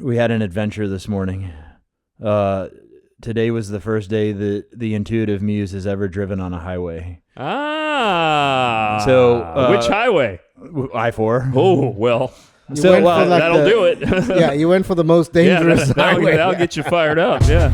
We had an adventure this morning. Today was the first day that the intuitive muse has ever driven on a highway. So which highway? I-4. Oh, well. That'll do it. Yeah, you went for the most dangerous highway. That'll get you fired up, yeah.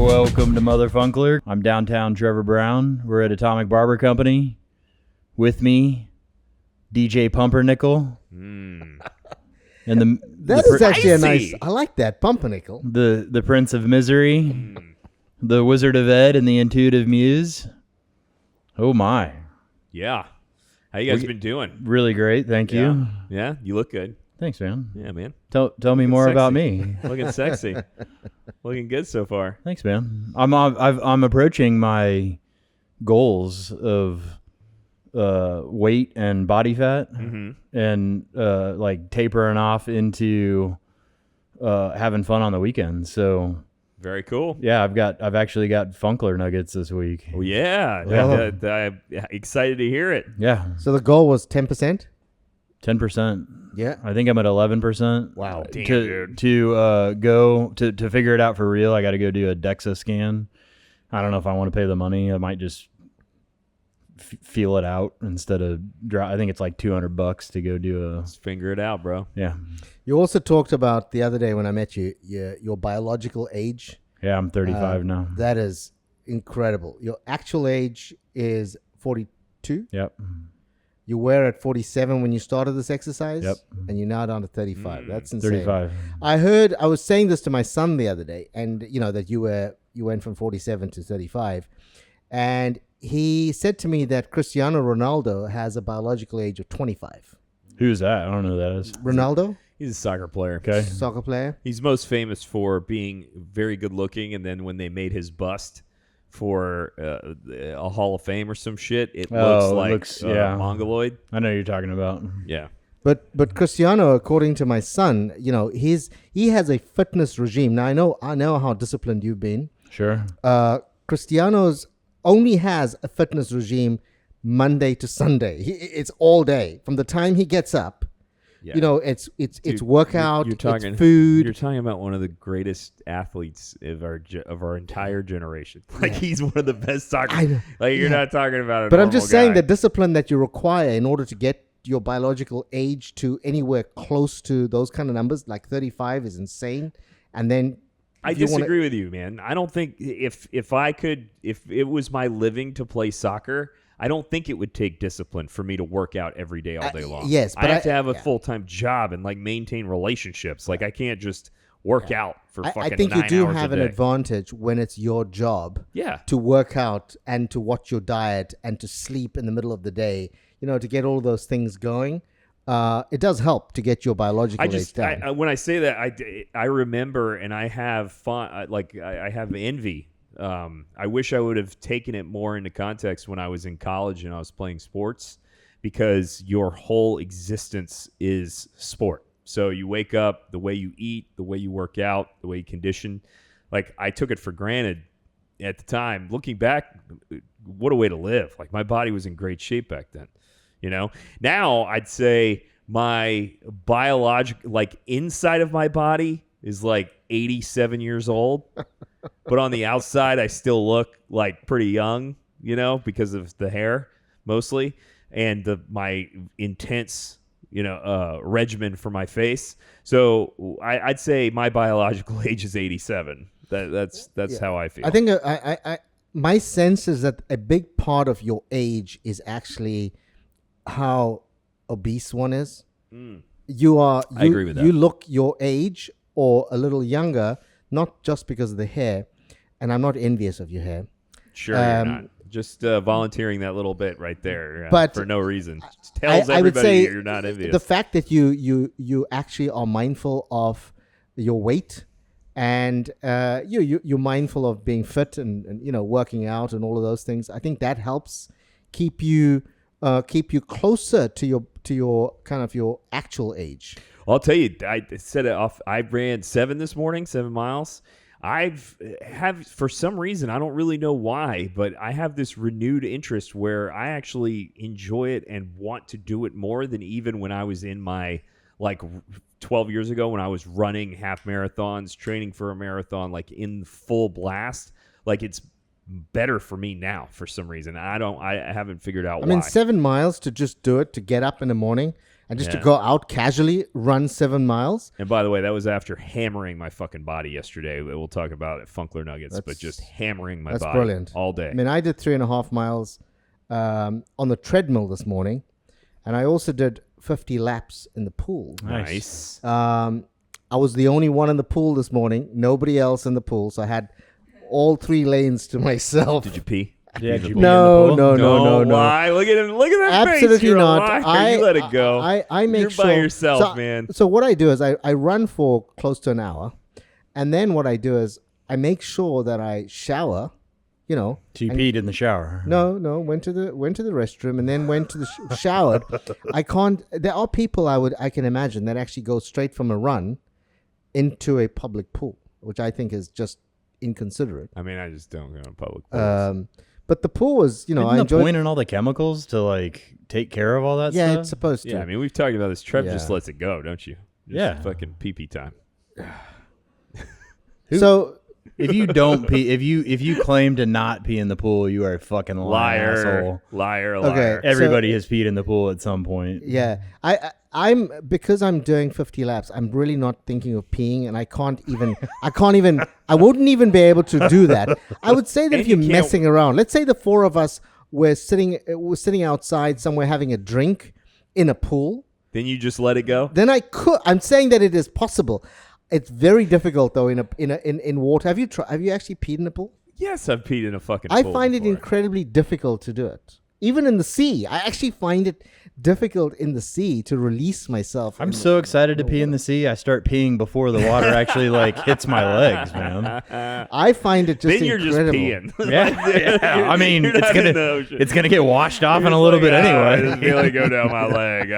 Welcome to Motherfunkler. I'm downtown Trevor Brown. We're at Atomic Barber Company. With me, DJ Pumpernickel. And that is actually a nice. I like that Pumpernickel. The Prince of Misery, the Wizard of Ed, and the Intuitive Muse. Oh my! Yeah, how you guys been doing? Really great, thank you. Yeah, you look good. Thanks, man. Yeah, man. Tell me more about me. Looking sexy. Looking good so far. Thanks, man. I'm approaching my goals of weight and body fat, and like tapering off into having fun on the weekends. So very cool. Yeah, I've actually got Funkler nuggets this week. Oh yeah. I'm excited to hear it. Yeah. So the goal was 10%. 10%. Yeah. I think I'm at 11%. Wow. Damn, to dude. go to figure it out for real, I got to go do a Dexa scan. I don't know if I want to pay the money. I might just feel it out instead of I think it's like $200 to go do Let's figure it out, bro. Yeah. You also talked about the other day when I met you, your biological age. Yeah, I'm 35 now. That is incredible. Your actual age is 42. Yep. You were at 47 when you started this exercise. Yep. And you're now down to 35. That's insane. 35. I was saying this to my son the other day, and you know that you went from 47 to 35, and he said to me that Cristiano Ronaldo has a biological age of 25. Who's that? I don't know who that is. Ronaldo? He's a soccer player. Okay. Soccer player. He's most famous for being very good looking, and then when they made his bust for a Hall of Fame or some shit, it looks mongoloid. I know who you're talking about. Yeah. But Cristiano, according to my son, you know, he has a fitness regime. Now I know how disciplined you've been. Sure. Cristiano's only has a fitness regime Monday to Sunday. It's all day from the time he gets up. Yeah. You know, it's workout, it's food. You're talking about one of the greatest athletes of our entire generation. Like he's one of the best soccer. You're not talking about it. But I'm just saying the discipline that you require in order to get your biological age to anywhere close to those kind of numbers, like 35, is insane. And then I disagree with you, man. I don't think if it was my living to play soccer, I don't think it would take discipline for me to work out every day all day long. Yes, but I have to have a full-time job and like maintain relationships. Like I can't just work out for fucking 9 hours a day. I think you do have an advantage when it's your job to work out and to watch your diet and to sleep in the middle of the day, you know, to get all those things going. It does help to get your biological age down. When I say that, I remember and I have fun. Like I have envy. I wish I would have taken it more into context when I was in college and I was playing sports, because your whole existence is sport. So you wake up, the way you eat, the way you work out, the way you condition. Like I took it for granted at the time. Looking back, what a way to live. Like my body was in great shape back then. You know, now I'd say my biological, like inside of my body is like 87 years old. But on the outside, I still look like pretty young, you know, because of the hair mostly and my intense, regimen for my face. So I'd say my biological age is 87. That's how I feel. I think my sense is that a big part of your age is actually how obese one is. I agree with that. You look your age or a little younger, not just because of the hair, and I'm not envious of your hair. Sure, you're not. Just volunteering that little bit right there, but for no reason. Tells everybody you're not envious. The fact that you actually are mindful of your weight, and you're mindful of being fit and working out and all of those things. I think that helps keep you closer to your kind of your actual age. I'll tell you, I set it off. I ran 7 this morning, 7 miles. for some reason, I don't really know why, but I have this renewed interest where I actually enjoy it and want to do it more than even when I was in my 12 years ago when I was running half marathons, training for a marathon, like in full blast. Like it's better for me now for some reason. I haven't figured out why. I mean, 7 miles to just do it, to get up in the morning and just to go out casually, run 7 miles. And by the way, that was after hammering my fucking body yesterday. We'll talk about it, Funkler Nuggets, but just hammering my body brilliant. All day. I mean, I did 3.5 miles on the treadmill this morning, and I also did 50 laps in the pool. Nice. I was the only one in the pool this morning. Nobody else in the pool, so I had all 3 lanes to myself. Did you pee? Yeah, did you No. Lie. Look at him. Look at that face. Absolutely You're not. A liar. You let it go. I make You're sure. by yourself, man. So what I do is I run for close to an hour, and then what I do is I make sure that I shower. So you peed in the shower? No. Went to the restroom and then went to the showered. I can't. There are people I can imagine that actually go straight from a run into a public pool, which I think is just inconsiderate. I mean, I just don't go to public pools. But the pool was, Isn't I the enjoyed. point in all the chemicals to take care of all that Yeah, stuff? it's supposed to. Yeah, I mean, we've talked about this. Trev Yeah. just lets it go, don't you? Just Yeah. Fucking pee-pee time. So If you don't pee, if you claim to not pee in the pool, you are a fucking Liar. asshole. Liar. Okay. Everybody has peed in the pool at some point. yeah, I'm because I'm doing 50 laps. I'm really not thinking of peeing, and I wouldn't even be able to do that. I would say that if you you're can't- messing around, let's say the 4 of us were sitting outside somewhere having a drink in a pool, Then you just let it go? then I could. I'm saying that it is possible. It's very difficult though in water. Have you actually peed in a pool? Yes, I've peed in a fucking I pool find it before. incredibly difficult to do it. Even in the sea, I actually find it difficult in the sea to release myself. I'm so excited to pee in the sea. I start peeing before the water actually hits my legs, man. I find it just Then you're incredible. just peeing. Yeah. I mean, You're not in the ocean. it's gonna get washed off in You're a little just bit like, I anyway. just feel it go down my leg.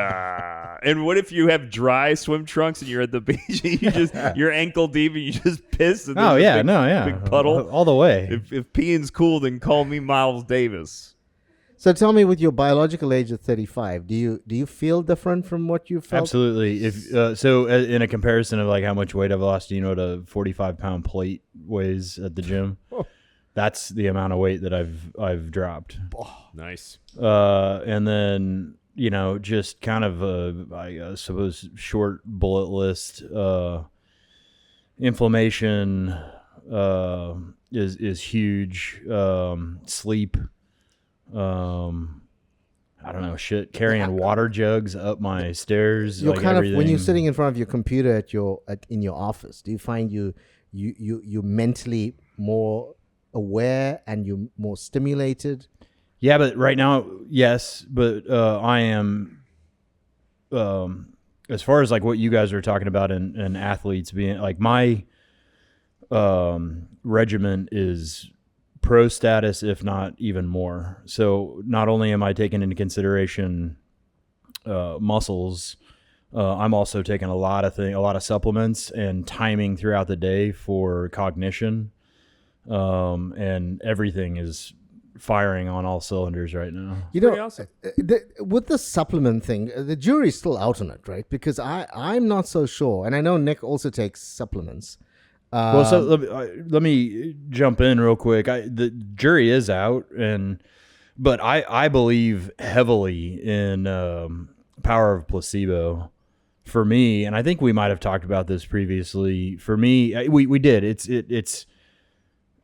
And what if you have dry swim trunks and you're at the beach and you're ankle deep and you just piss? And Oh there's yeah, a big puddle. all the way. If peeing's cool, then call me Miles Davis. So tell me, with your biological age of 35, do you feel different from what you felt? Absolutely. If so, in a comparison of how much weight I've lost, do you know what a 45-pound plate weighs at the gym? Oh. That's the amount of weight that I've dropped. Nice. And then just kind of I suppose short bullet list. Inflammation is huge. Sleep. I don't know, carrying water jugs up my stairs. You're kind of, when you're everything. sitting in front of your computer in your office, do you find you mentally more aware and you're more stimulated? Yeah, but right now, yes, but I am. As far as what you guys are talking about and athletes being my regimen is pro status, if not even more. So not only am I taking into consideration muscles, I'm also taking a lot of supplements and timing throughout the day for cognition, and everything is firing on all cylinders right now. Pretty awesome. With the supplement thing, the jury's still out on it, right? Because I'm not so sure, and I know Nick also takes supplements. Well, so let me jump in real quick. The jury is out, but I believe heavily in power of placebo. For me, and I think we might have talked about this previously. For me, we did. It's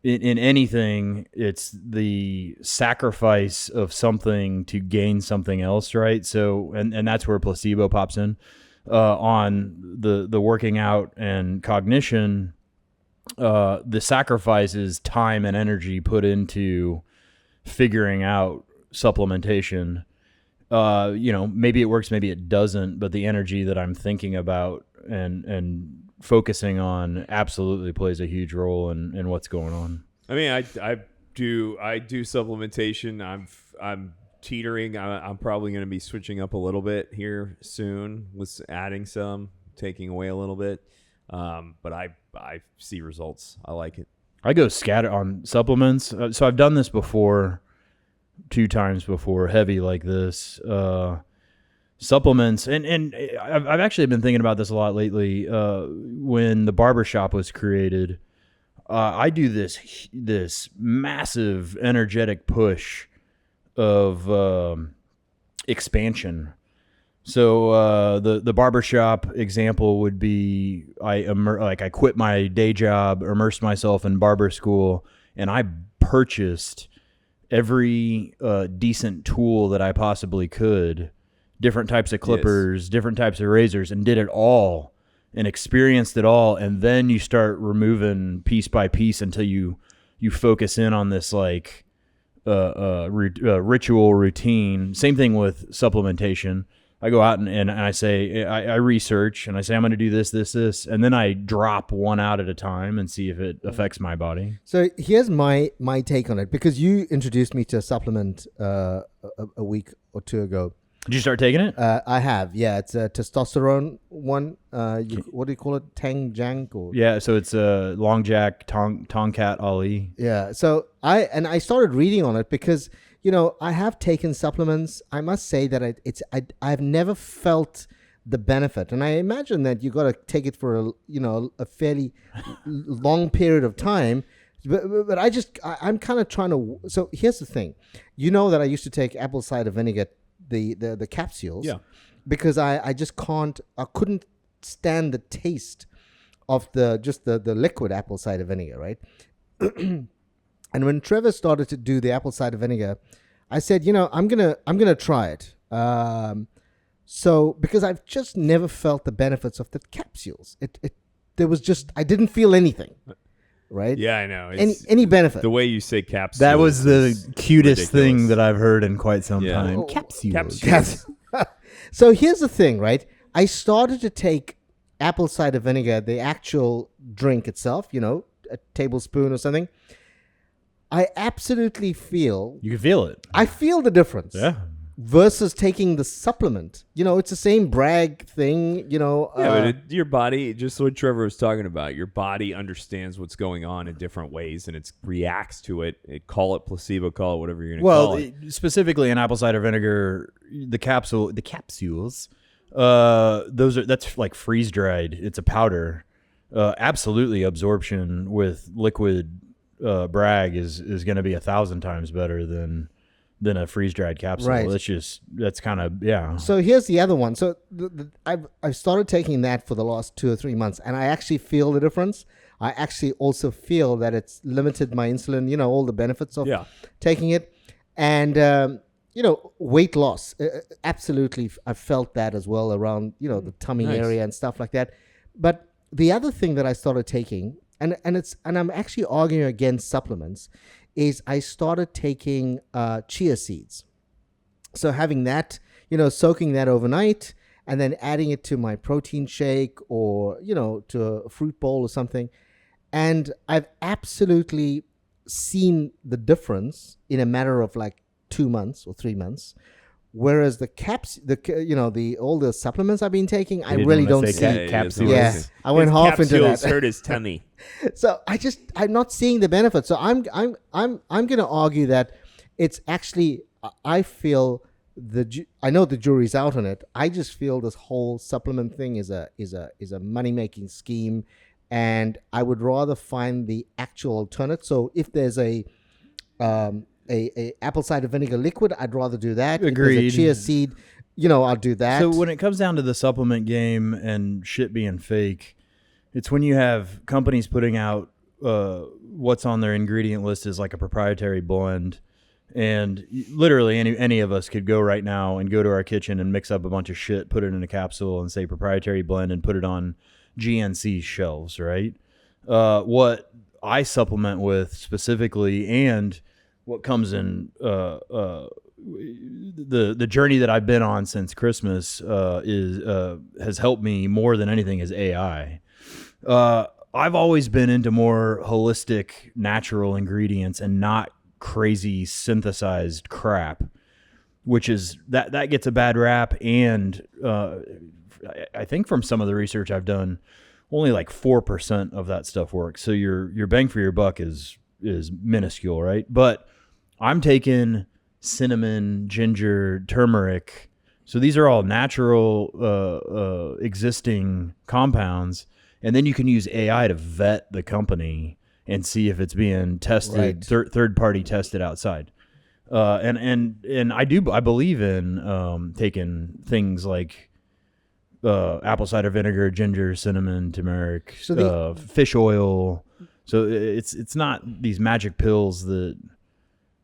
in anything. It's the sacrifice of something to gain something else, right? So, and that's where placebo pops in on the working out and cognition. The sacrifice is time and energy put into figuring out supplementation. Maybe it works, maybe it doesn't, but the energy that I'm thinking about and focusing on absolutely plays a huge role in what's going on. I mean, I do supplementation. I'm teetering. I'm probably going to be switching up a little bit here soon with adding some, taking away a little bit. But I see results. I like it. I go scatter on supplements. So I've done this before, 2 times before, heavy like this. Supplements, and I've actually been thinking about this a lot lately. When the Barber shop was created, I do this massive energetic push of expansion. So the barbershop example would be I quit my day job, immersed myself in barber school, and I purchased every decent tool that I possibly could, different types of clippers, different types of razors, and did it all and experienced it all. And then you start removing piece by piece until you focus in on this like ritual routine. Same thing with supplementation. I go out and I say, I research and I say, I'm going to do this, and then I drop one out at a time and see if it affects my body. So here's my take on it, because you introduced me to a supplement a week or 2 ago. Did you start taking it? I have, yeah. It's a testosterone one. What do you call it? Tang Jank? Or? Yeah, so it's a Long Jack Tongkat Ali. Yeah, so I started reading on it because, I have taken supplements. I must say that I've never felt the benefit, and I imagine that you got to take it for a fairly long period of time. But I'm kind of trying to. So here's the thing, that I used to take apple cider vinegar, the capsules, because I just couldn't stand the taste of the liquid apple cider vinegar, right? And when Trevor started to do the apple cider vinegar, I said, I'm gonna try it. So because I've just never felt the benefits of the capsules. I didn't feel anything, right? Yeah, I know. Any benefit. The way you say capsules. That was the cutest ridiculous. thing that I've heard in quite some time. Oh, Capsules. So here's the thing, right? I started to take apple cider vinegar, the actual drink itself, a tablespoon or something. I absolutely feel... You can feel it. I feel the difference. Yeah. Versus taking the supplement. It's the same brag thing, but your body, just what Trevor was talking about, your body understands what's going on in different ways, and it reacts to it. Call it placebo, call it whatever you're going to call it. Specifically in apple cider vinegar, the capsules, that's like freeze dried. It's a powder. Absolutely, absorption with liquid brag is going to be 1,000 times better than a freeze dried capsule. Right. That's kind of, yeah. So here's the other one. So I've started taking that for the last 2 or 3 months, and I actually feel the difference. I actually also feel that it's limited my insulin, all the benefits of taking it. And, weight loss. Absolutely. I felt that as well around, the tummy area and stuff like that. But the other thing that I started taking, and I'm actually arguing against supplements, is I started taking chia seeds. So having that, soaking that overnight and then adding it to my protein shake or, to a fruit bowl or something. And I've absolutely seen the difference in a matter of like 2 months or 3 months. Whereas all the supplements I've been taking, I really don't see. Capsules. Yeah, I went half into that. Capsules hurt his tummy. So I'm not seeing the benefit. So I'm going to argue that it's actually, I feel I know the jury's out on it. I just feel this whole supplement thing is a money making scheme, and I would rather find the actual alternate. So if there's a apple cider vinegar liquid, I'd rather do that. Agreed. If there's a chia seed, I'll do that. So when it comes down to the supplement game and shit being fake, it's when you have companies putting out what's on their ingredient list is like a proprietary blend, and literally any of us could go right now and go to our kitchen and mix up a bunch of shit, put it in a capsule, and say proprietary blend, and put it on GNC shelves, right? What I supplement with specifically, and what comes in the journey that I've been on since Christmas has helped me more than anything is AI. I've always been into more holistic, natural ingredients and not crazy synthesized crap, which is that gets a bad rap. And I think from some of the research I've done, only like 4% of that stuff works. So your bang for your buck is minuscule, right? But I'm taking cinnamon, ginger, turmeric. So these are all natural existing compounds, and then you can use AI to vet the company and see if it's being tested, third party tested outside. And I believe in taking things like apple cider vinegar, ginger, cinnamon, turmeric, fish oil. So it's not these magic pills that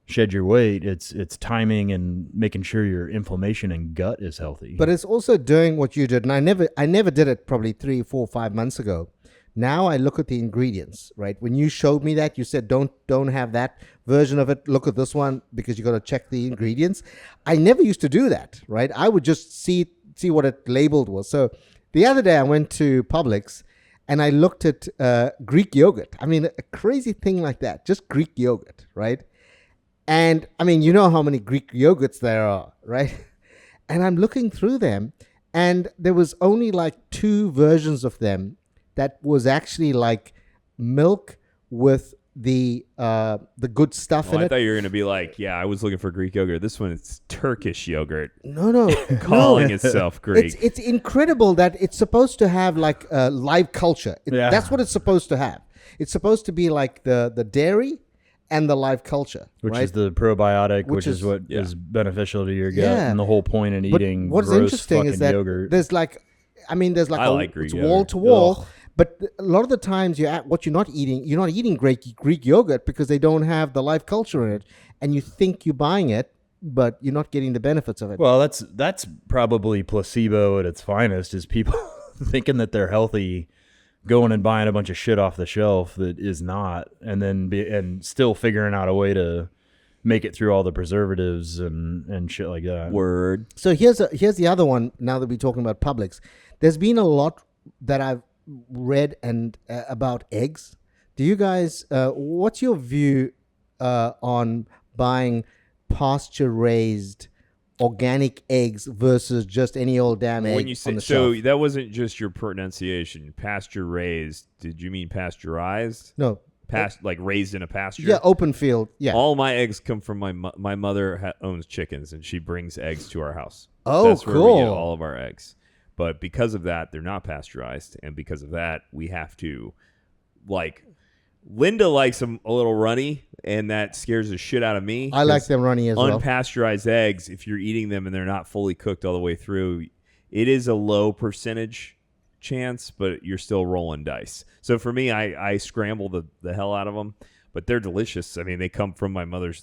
shed your weight. It's timing and making sure your inflammation and gut is healthy. But it's also doing what you did, and I never did it probably 3, 4, 5 months ago. Now I look at the ingredients, right? When you showed me that, you said don't have that version of it. Look at this one because you got to check the ingredients. I never used to do that, right? I would just see what it labeled was. So the other day I went to Publix and I looked at Greek yogurt. I mean, a crazy thing like that, just Greek yogurt, right? And I mean, you know how many Greek yogurts there are, right? And I'm looking through them, and there was only like 2 versions of them that was actually like milk with the good stuff in I it. thought you were going to be like, yeah, I was looking for Greek yogurt. This one is Turkish yogurt. No. Calling itself Greek. It's incredible that it's supposed to have like live culture. That's what it's supposed to have. It's supposed to be like the dairy and the live culture, which right? is the probiotic, which is what is beneficial to your gut, and the whole point in eating what's gross interesting fucking is that yogurt. there's like Greek it's yogurt. wall to wall, but a lot of the times you're not eating Greek yogurt because they don't have the live culture in it, and you think you're buying it, but you're not getting the benefits of it. Well, that's probably placebo at its finest, is people thinking that they're healthy, going and buying a bunch of shit off the shelf that is not, and then still figuring out a way to make it through all the preservatives and shit like that. Word. So here's the other one. Now that we're talking about Publix, there's been a lot that I've read and about eggs. Do you guys? What's your view on buying pasture-raised organic eggs versus just any old damn egg When you say, on the so shelf? that wasn't just your pronunciation. Pasture raised. Did you mean pasteurized? No. Like raised in a pasture? Yeah, open field. Yeah. All my eggs come from my mother owns chickens, and she brings eggs to our house. Oh, That's where we cool. get all of our eggs. But because of that, they're not pasteurized, and because of that, we have to, like, Linda likes them a little runny, and that scares the shit out of me. I like them runny as well. Unpasteurized eggs, if you're eating them and they're not fully cooked all the way through, it is a low percentage chance, but you're still rolling dice. So for me, I scramble the hell out of them, but they're delicious. I mean, they come from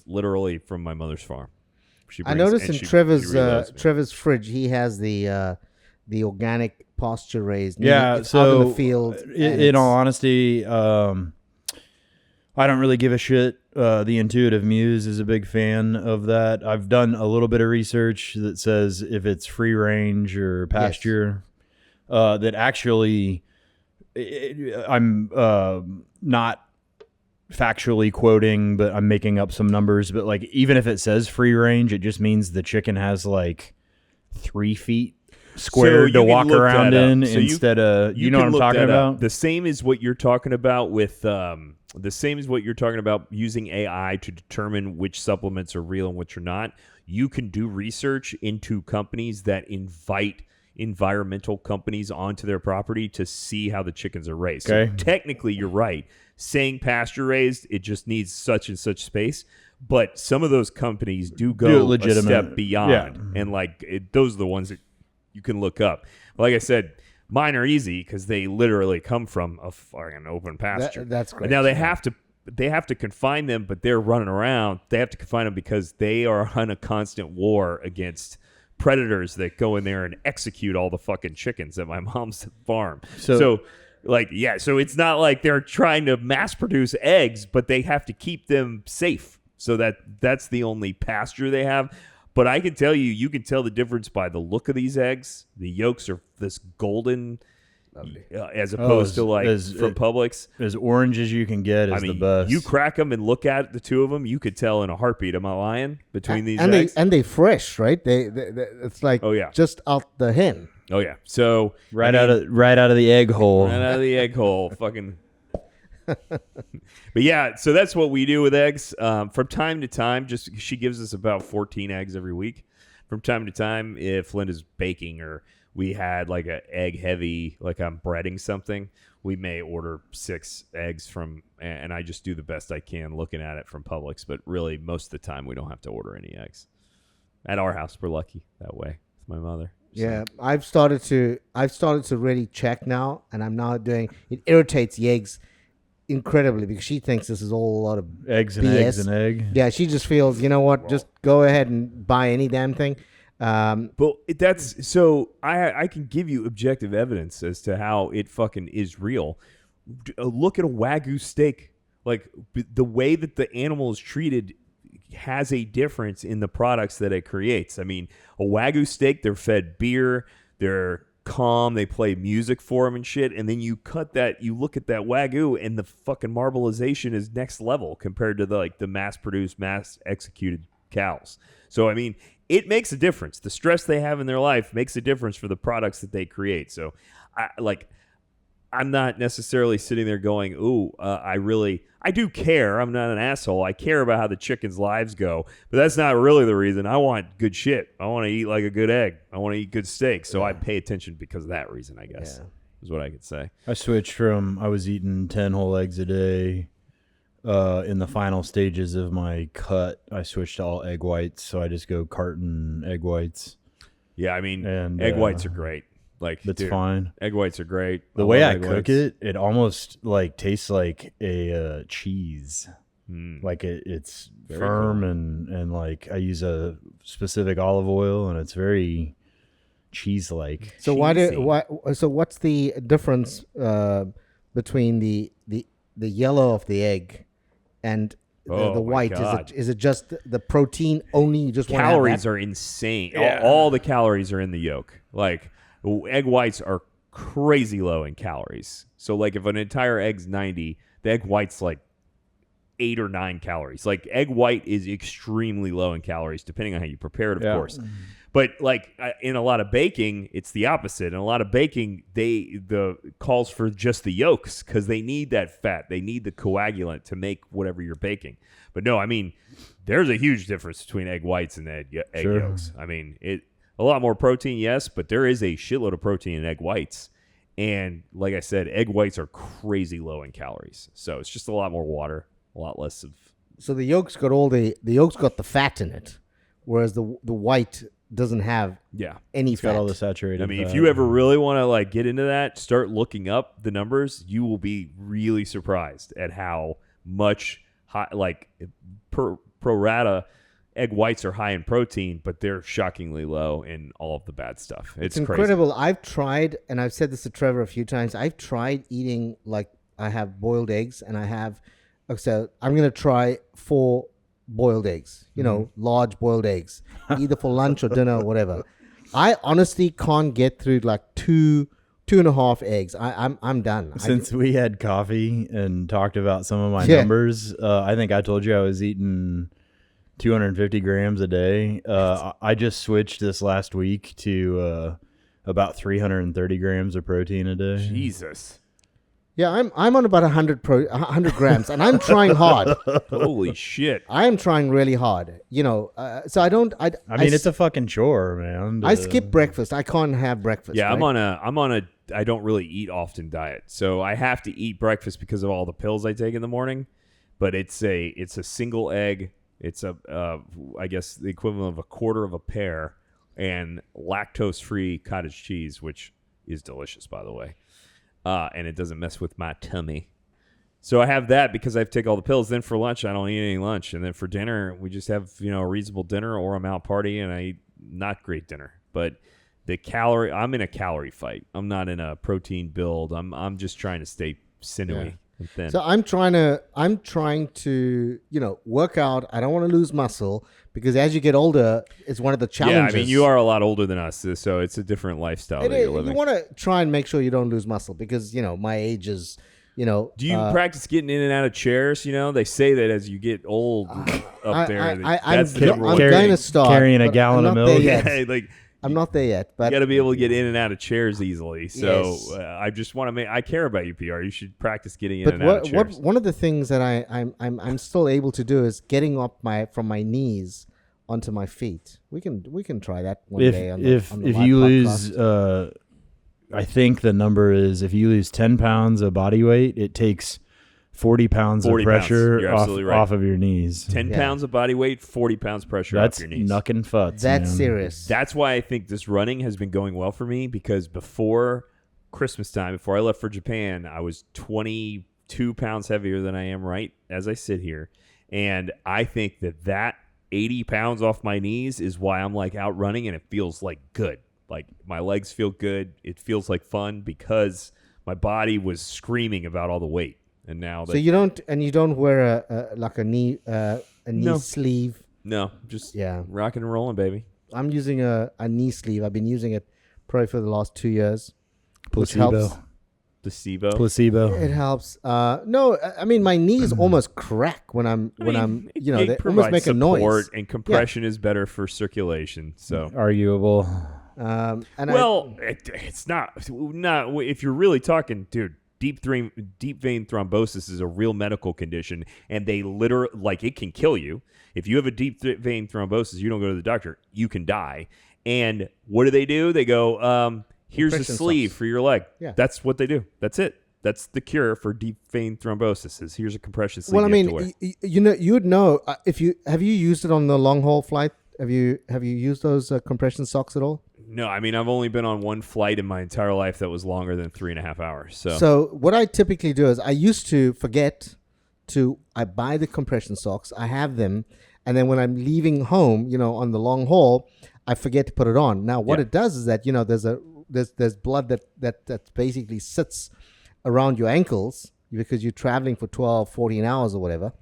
literally from my mother's farm. I noticed in Trevor's fridge, he has the organic pasture raised. Yeah, it's so out in the field. In all honesty, I don't really give a shit. The Intuitive Muse is a big fan of that. I've done a little bit of research that says if it's free range or pasture, that actually, I'm not factually quoting, but I'm making up some numbers. But like, even if it says free range, it just means the chicken has like 3 feet squared to walk around in, so instead of, you know what I'm talking about? The same is what you're talking about with using AI to determine which supplements are real and which are not. You can do research into companies that invite environmental companies onto their property to see how the chickens are raised. Okay. So technically, you're right. Saying pasture raised, it just needs such and such space. But some of those companies do go a step beyond. And those are the ones that you can look up. Like I said, mine are easy because they literally come from a fucking open pasture. That's great. And now they have to confine them, but they're running around. They have to confine them because they are on a constant war against predators that go in there and execute all the fucking chickens at my mom's farm. So it's not like they're trying to mass produce eggs, but they have to keep them safe. So that's the only pasture they have. But I can tell you can tell the difference by the look of these eggs. The yolks are this golden, as opposed to from Publix. As orange as you can get is the best. You crack them and look at the two of them, you could tell in a heartbeat. Am I lying? Between these eggs? They fresh, right? They it's like just out the hen. Oh yeah. So Right out of the egg hole. Right out of the egg hole. Fucking. But yeah, so that's what we do with eggs. From time to time, just she gives us about 14 eggs every week. From time to time, if Linda's baking or we had like an egg heavy, like I'm breading something, we may order 6 eggs from, and I just do the best I can looking at it from Publix. But really, most of the time, we don't have to order any eggs. At our house, we're lucky that way with my mother. So. Yeah, I've started to really check now, and I'm now doing. It irritates the eggs incredibly because she thinks this is all a lot of eggs and BS. eggs and egg. Yeah, she just feels, you know what? Just go ahead and buy any damn thing. But that's so I can give you objective evidence as to how it fucking is real. Look at a Wagyu steak. Like the way that the animal is treated has a difference in the products that it creates. I mean, a Wagyu steak, they're fed beer, they're calm, they play music for them and shit, and then you look at that Wagyu and the fucking marbleization is next level compared to the mass-produced, mass-executed cows. So, I mean, it makes a difference. The stress they have in their life makes a difference for the products that they create. So, I'm not necessarily sitting there going, ooh, I do care. I'm not an asshole. I care about how the chickens' lives go, but that's not really the reason. I want good shit. I want to eat like a good egg. I want to eat good steak. So I pay attention because of that reason, I guess, is what I could say. I switched from, I was eating 10 whole eggs a day. In the final stages of my cut, I switched to all egg whites. So I just go carton egg whites. Yeah, I mean, egg whites are great. That's fine. Egg whites are great. The way I cook it, it almost tastes like a cheese. Like it's very firm cool. and I use a specific olive oil and it's very cheese-like. So so what's the difference between the yellow of the egg and the white? Is it just the protein only? You just calories are insane. Yeah. All the calories are in the yolk. Egg whites are crazy low in calories. So, if an entire egg's 90, the egg white's 8 or 9 calories. Egg white is extremely low in calories, depending on how you prepare it, of course. But in a lot of baking, it's the opposite. In a lot of baking, the calls for just the yolks because they need that fat. They need the coagulant to make whatever you're baking. But no, I mean, there's a huge difference between egg whites and egg yolks. I mean, a lot more protein, yes, but there is a shitload of protein in egg whites. And like I said, egg whites are crazy low in calories. So it's just a lot more water, a lot less of... So the yolk's got the fat in it, whereas the white doesn't have any fat. Got all the saturated I mean, fat. if you ever really want to get into that, start looking up the numbers. You will be really surprised at how much pro rata egg whites are high in protein, but they're shockingly low in all of the bad stuff. It's incredible. Crazy. I've tried, and I've said this to Trevor a few times, I've tried eating, I have boiled eggs, and I have, so I'm going to try 4 boiled eggs, large boiled eggs, either for lunch or dinner or whatever. I honestly can't get through 2.5 eggs. I'm done. Since we had coffee and talked about some of my numbers, I think I told you I was eating 250 grams a day. I just switched this last week to about 330 grams of protein a day. Jesus. Yeah, I'm on about 100 grams, and I'm trying hard. Holy shit! I am trying really hard. So I don't. I mean, it's a fucking chore, man. I skip breakfast. I can't have breakfast. Yeah, right? I'm on a I don't really eat often diet, so I have to eat breakfast because of all the pills I take in the morning. But it's a single egg. It's I guess the equivalent of a quarter of a pear and lactose-free cottage cheese, which is delicious, by the way. And it doesn't mess with my tummy. So I have that because I take all the pills. Then for lunch, I don't eat any lunch. And then for dinner, we just have, a reasonable dinner, or I'm out partying and I eat not great dinner. But I'm in a calorie fight. I'm not in a protein build. I'm just trying to stay sinewy and thin. So I'm trying to, work out. I don't want to lose muscle because as you get older, it's one of the challenges. Yeah, I mean, you are a lot older than us, so it's a different lifestyle that you're living. You want to try and make sure you don't lose muscle because, my age is, Do you practice getting in and out of chairs? They say that as you get old up there, I'm going to start carrying a gallon of milk. Yeah, I'm not there yet. But you got to be able to get in and out of chairs easily. So I just want to I care about you, PR. You should practice getting in and out of chairs. One of the things that I'm still able to do is getting up from my knees onto my feet. We can try that one day. If you lose, I think the number is if you lose 10 pounds of body weight, it takes 40 pounds of pressure off of your knees. 10 pounds of body weight, 40 pounds pressure off your knees. That's knuckin' futz. That's serious. That's why I think this running has been going well for me, because before Christmas time, before I left for Japan, I was 22 pounds heavier than I am right as I sit here. And I think that 80 pounds off my knees is why I'm like out running and it feels like good. Like my legs feel good. It feels like fun because my body was screaming about all the weight. And now so you don't wear a knee sleeve. No, just rocking and rolling, baby. I'm using a knee sleeve. I've been using it probably for the last 2 years. Placebo. It helps. No, I mean my knees almost crack when I'm they almost make a noise. And compression is better for circulation. So arguable. It's not if you're really talking, dude. Deep vein thrombosis is a real medical condition, and they literally, it can kill you. If you have a deep vein thrombosis, you don't go to the doctor, you can die. And what do? They go, here's a sleeve for your leg. Yeah. That's what they do. That's it. That's the cure for deep vein thrombosis. Is here's a compression sleeve. Well, I mean, you would know if you used it on the long haul flight. Have you used those compression socks at all? No, I mean, I've only been on one flight in my entire life that was longer than 3.5 hours. So what I typically do is I used to forget I buy the compression socks, I have them, and then when I'm leaving home, on the long haul, I forget to put it on. Now, what it does is that, there's blood that basically sits around your ankles because you're traveling for 12, 14 hours or whatever.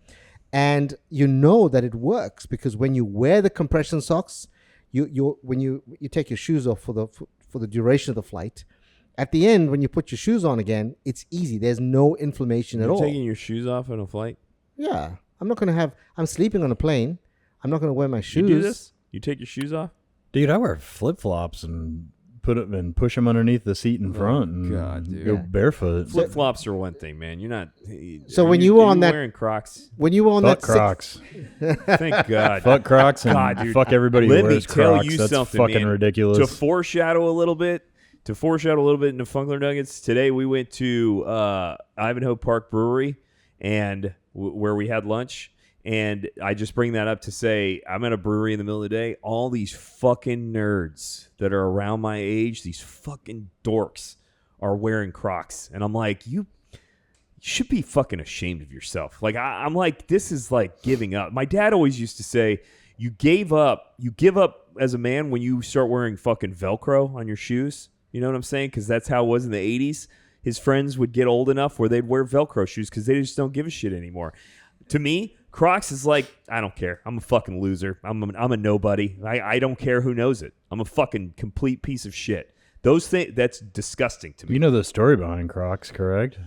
And you know that it works because when you wear the compression socks, when you take your shoes off for the duration of the flight, at the end when you put your shoes on again, it's easy. There's no inflammation at all. You're taking your shoes off on a flight? Yeah, I'm sleeping on a plane. I'm not going to wear my shoes. You do this? You take your shoes off? Dude, I wear flip flops and push them underneath the seat in front and go barefoot. Flip flops are one thing, man. You're not. So when you were on that, wearing Crocs, when you were on fuck that Crocs, thank God, fuck Crocs and fuck everybody who wears Crocs. Let me tell you That's something, fucking man. ridiculous. To foreshadow a little bit into Funkler Nuggets, today we went to Ivanhoe Park Brewery and where we had lunch. And I just bring that up to say I'm at a brewery in the middle of the day. All these fucking nerds that are around my age, these fucking dorks, are wearing Crocs. And I'm like, you should be fucking ashamed of yourself. Like, I'm like, this is like giving up. My dad always used to say, you give up as a man when you start wearing fucking Velcro on your shoes. You know what I'm saying? Because that's how it was in the 80s. His friends would get old enough where they'd wear Velcro shoes because they just don't give a shit anymore. To me, Crocs is like, I don't care. I'm a fucking loser. I'm a nobody. I don't care who knows it. I'm a fucking complete piece of shit. Those things, that's disgusting to me. You know the story behind Crocs, correct?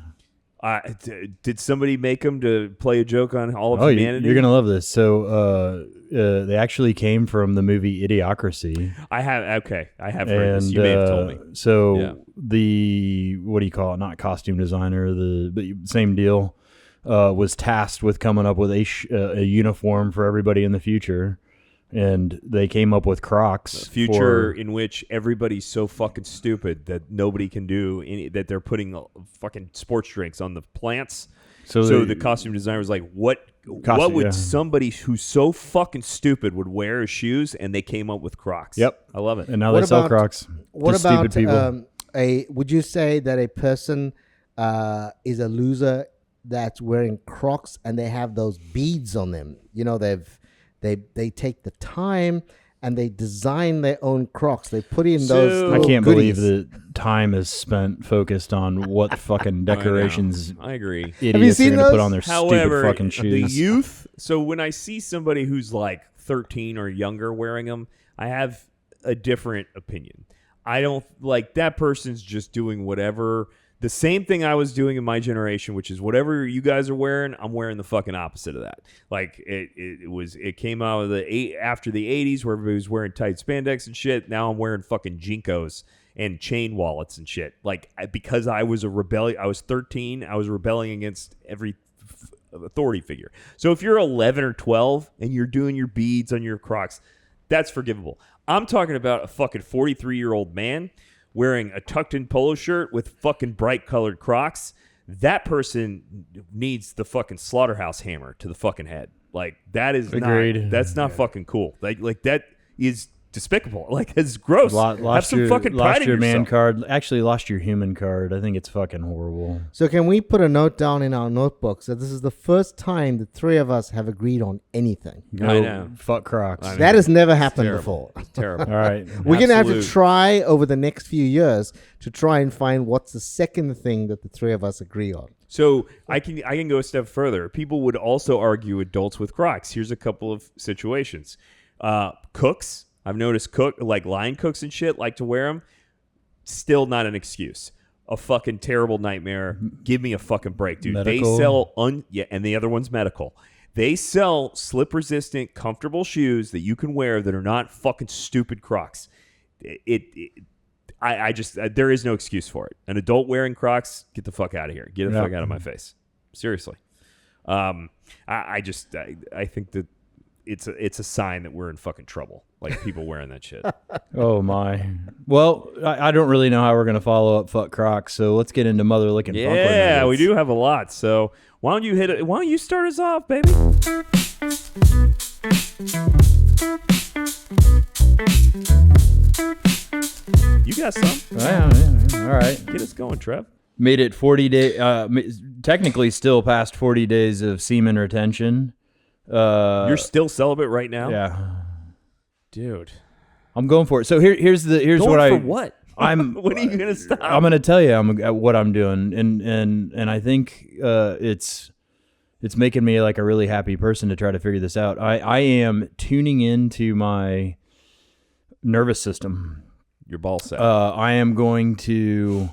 Did somebody make them to play a joke on all of humanity? You're going to love this. So they actually came from the movie Idiocracy. I have heard this. You may have told me. So the, what do you call it? Not costume designer, the same deal. Was tasked with coming up with a uniform for everybody in the future, and they came up with Crocs. A future in which everybody's so fucking stupid that nobody can do that they're putting fucking sports drinks on the plants. So the costume designer was like, what would somebody who's so fucking stupid would wear as shoes? And they came up with Crocs. Yep. I love it. And now they sell Crocs. What Just about stupid people. Would you say that a person is a loser that's wearing Crocs and they have those beads on them? They take the time and they design their own Crocs. They put in those. I can't goodies. believe that time is spent focused on what fucking decorations. I agree. Idiots seen are going to put those? on their However, stupid fucking shoes. The youth. So when I see somebody who's like 13 or younger wearing them, I have a different opinion. I don't like that person's just doing whatever. the same thing I was doing in my generation, which is whatever you guys are wearing, I'm wearing the fucking opposite of that. Like it came out of after the 80s where everybody was wearing tight spandex and shit. Now I'm wearing fucking Jinkos and chain wallets and shit. Like because I was I was 13, I was rebelling against every authority figure. So if you're 11 or 12 and you're doing your beads on your Crocs, that's forgivable. I'm talking about a fucking 43-year-old man wearing a tucked-in polo shirt with fucking bright-colored Crocs. That person needs the fucking slaughterhouse hammer to the fucking head. Like that is Agreed. That's not fucking cool. Like that is despicable. Like it's gross. Have some fucking pride lost in your yourself. man card. Actually, lost your human card. I think it's fucking horrible. So can we put a note down in our notebooks that this is the first time the three of us have agreed on anything? I know. Fuck Crocs. I mean, That has never happened terrible. before. It's terrible. All right. We're going to have to Absolute. try over the next few years to try and find what's the second thing that the three of us agree on. So I can go a step further. People would also argue adults with Crocs. Here's a couple of situations. Cooks. I've noticed like line cooks and shit like to wear them. Still not an excuse. A fucking terrible nightmare. Give me a fucking break, dude. Medical. They sell and the other one's medical. They sell slip-resistant, comfortable shoes that you can wear that are not fucking stupid Crocs. I just there is no excuse for it. An adult wearing Crocs, get the fuck out of here. Get the fuck out of my face. Seriously. I think that it's a sign that we're in fucking trouble. Like people wearing that shit. Oh my. Well, I don't really know how we're gonna follow up fuck Crocs, so let's get into mother licking. Yeah, we do have a lot. So why don't you hit it? Why don't you start us off, baby? You got some? Yeah. All right. Get us going, Trev. Made it 40 days. Technically, still past 40 days of semen retention. You're still celibate right now? Yeah. Dude. I'm going for it. So here's what? I'm. When are you gonna stop? I'm gonna tell you what I'm doing, and I think it's making me like a really happy person to try to figure this out. I am tuning into my nervous system. Your ball sack. I am going to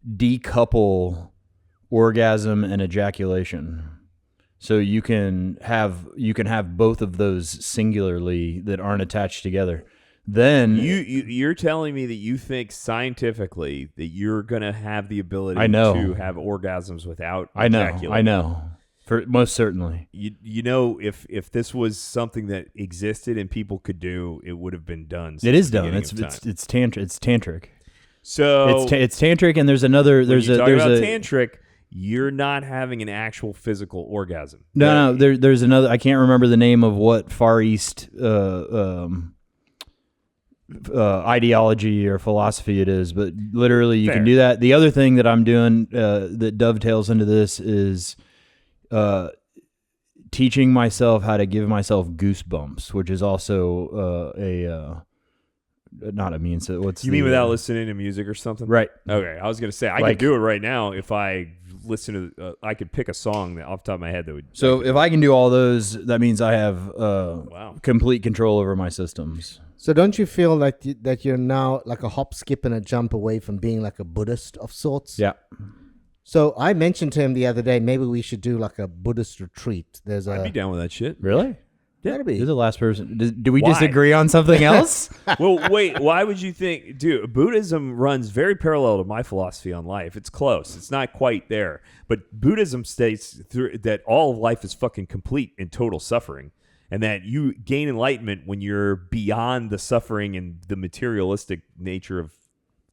decouple orgasm and ejaculation. So you can have both of those singularly that aren't attached together. Then you're telling me that you think scientifically that you're gonna have the ability to have orgasms without ejaculating. I know. For most certainly. You know, if this was something that existed and people could do, it would have been done. It is done. It's tantric. So it's tantric, and there's tantric. You're not having an actual physical orgasm. No. There's another. I can't remember the name of what Far East ideology or philosophy it is, but literally you can do that. The other thing that I'm doing that dovetails into this is teaching myself how to give myself goosebumps, which is also not a means. What's you mean without listening to music or something? Right. Okay. I was gonna say I could do it right now if I listen to. I could pick a song that off the top of my head that would. So if I can do all those, that means I have complete control over my systems. So don't you feel like that you're now like a hop, skip, and a jump away from being like a Buddhist of sorts? Yeah. So I mentioned to him the other day, maybe we should do like a Buddhist retreat. I'd be down with that shit. Really? Yeah, You're the last person. Do we Why? disagree on something else? Well, wait. Why would you think, dude? Buddhism runs very parallel to my philosophy on life. It's close. It's not quite there, but Buddhism states that all of life is fucking complete in total suffering, and that you gain enlightenment when you're beyond the suffering and the materialistic nature of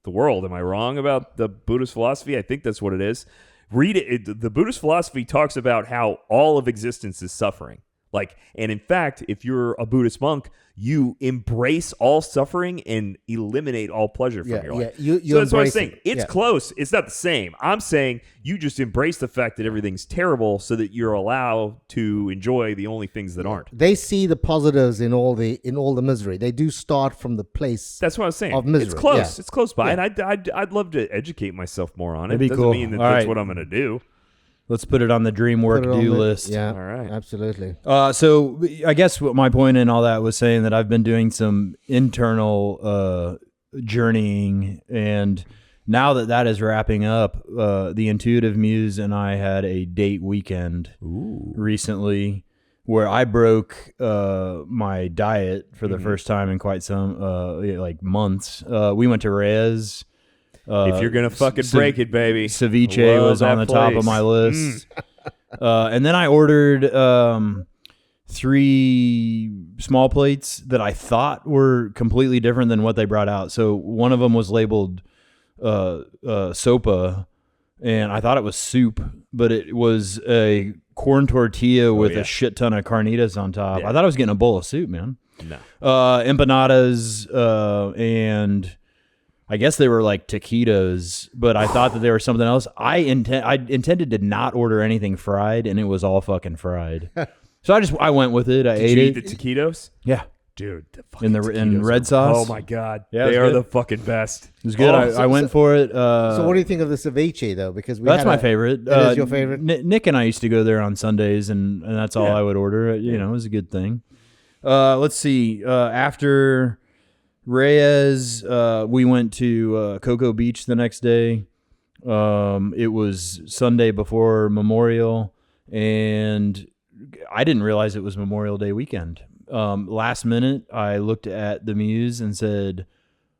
the world. Am I wrong about the Buddhist philosophy? I think that's what it is. Read it. The Buddhist philosophy talks about how all of existence is suffering. And in fact, if you're a Buddhist monk, you embrace all suffering and eliminate all pleasure from your life. You so that's what I'm embrace saying. it. It's close. It's not the same. I'm saying you just embrace the fact that everything's terrible so that you're allowed to enjoy the only things that aren't. They see the positives in all the misery. They do start from the place. That's what I was saying. Of misery. It's close. Yeah. It's close by, Yeah. and I'd love to educate myself more on it. That'd be Doesn't cool. mean that All that's right. what I'm going to do. Let's put it on the dream work Put it on do the- list. Yeah, All right. absolutely. So I guess what my point in all that was saying that I've been doing some internal journeying and now that is wrapping up, the Intuitive Muse and I had a date weekend recently where I broke my diet for the first time in quite some like months. We went to Reyes. If you're gonna fucking break it, baby, ceviche was on the top of my list. And then I ordered 3 small plates that I thought were completely different than what they brought out. So one of them was labeled sopa, and I thought it was soup, but it was a corn tortilla with a shit ton of carnitas on top. I thought I was getting a bowl of soup, man. No. Empanadas, and I guess they were like taquitos, but I thought that they were something else. I intended to not order anything fried, and it was all fucking fried. So I went with it. I ate it. Did you eat the taquitos? Yeah. Dude, the fucking in red sauce. Oh my god, yeah, they are good. the fucking best. It was good. I went for it. So what do you think of the ceviche though? Because that's my favorite. It is your favorite. Nick and I used to go there on Sundays, and that's all I would order. You know, it was a good thing. Let's see. After Reyes, we went to Cocoa Beach the next day. It was Sunday before Memorial, and I didn't realize it was Memorial Day weekend. Last minute, I looked at the Muse and said,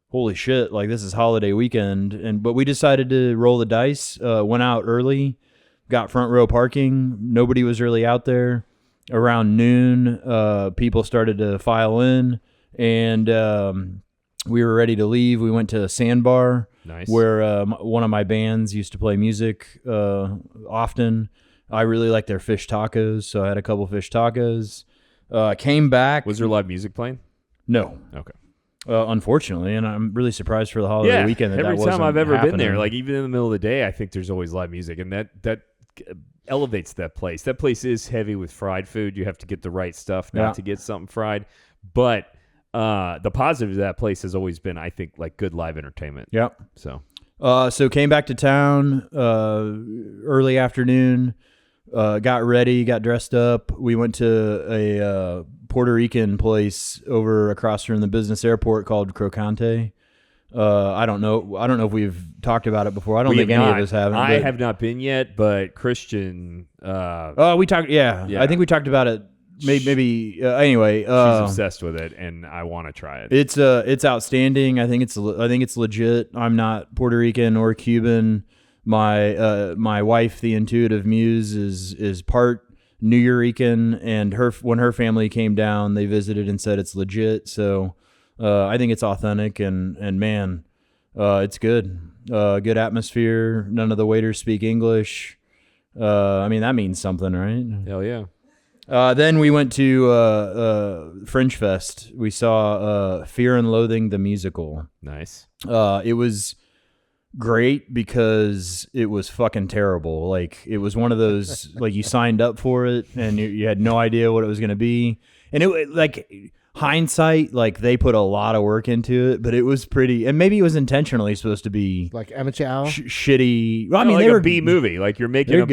holy shit, like this is holiday weekend. But we decided to roll the dice, went out early, got front row parking. Nobody was really out there. Around noon, people started to file in, and we were ready to leave. We went to Sandbar, where one of my bands used to play music often. I really like their fish tacos, so I had a couple fish tacos. Came back. Was there live music playing? No. Okay. Unfortunately, and I'm really surprised for the holiday weekend that every wasn't time I've ever happening. been there, like even in the middle of the day, I think there's always live music, and that elevates that place. That place is heavy with fried food. You have to get the right stuff not to get something fried. But the positive of that place has always been, I think, like good live entertainment. Yep. So came back to town early afternoon. Got ready, got dressed up. We went to a Puerto Rican place over across from the business airport called Crocante. I don't know if we've talked about it before. I don't think any of us have. I have not been yet, but Christian. We talked. Yeah, I think we talked about it. Maybe anyway. She's obsessed with it, and I want to try it. It's outstanding. I think it's legit. I'm not Puerto Rican or Cuban. My wife, the Intuitive Muse, is part Nuyorican, and when her family came down, they visited and said it's legit. So I think it's authentic, and man, it's good. Good atmosphere. None of the waiters speak English. I mean, that means something, right? Hell yeah. Then we went to Fringe Fest. We saw Fear and Loathing the musical. Nice. It was great because it was fucking terrible. Like, it was one of those, like, you signed up for it and you had no idea what it was going to be. And it, like, hindsight, like, they put a lot of work into it, but it was pretty, and maybe it was intentionally supposed to be like amateur hour, shitty. Well, I mean, like they were a B movie, like you're making a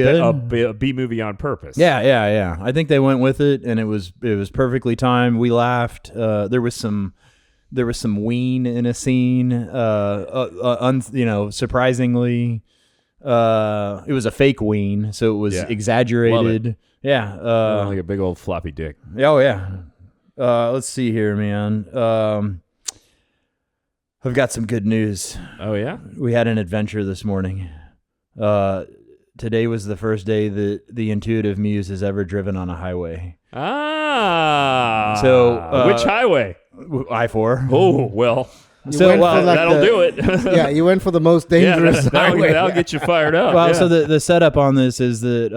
B movie on purpose. Yeah. I think they went with it, and it was perfectly timed. We laughed. There was some ween in a scene. Surprisingly, it was a fake ween, so it was exaggerated. Yeah, like a big old floppy dick. Oh yeah. Let's see here, man. I've got some good news. Oh yeah, we had an adventure this morning. Today was the first day that the Intuitive Muse has ever driven on a highway. So which highway? I-4. Oh, well. That'll do it. Yeah, you went for the most dangerous highway. That'll get you fired up. Well, so the setup on this is that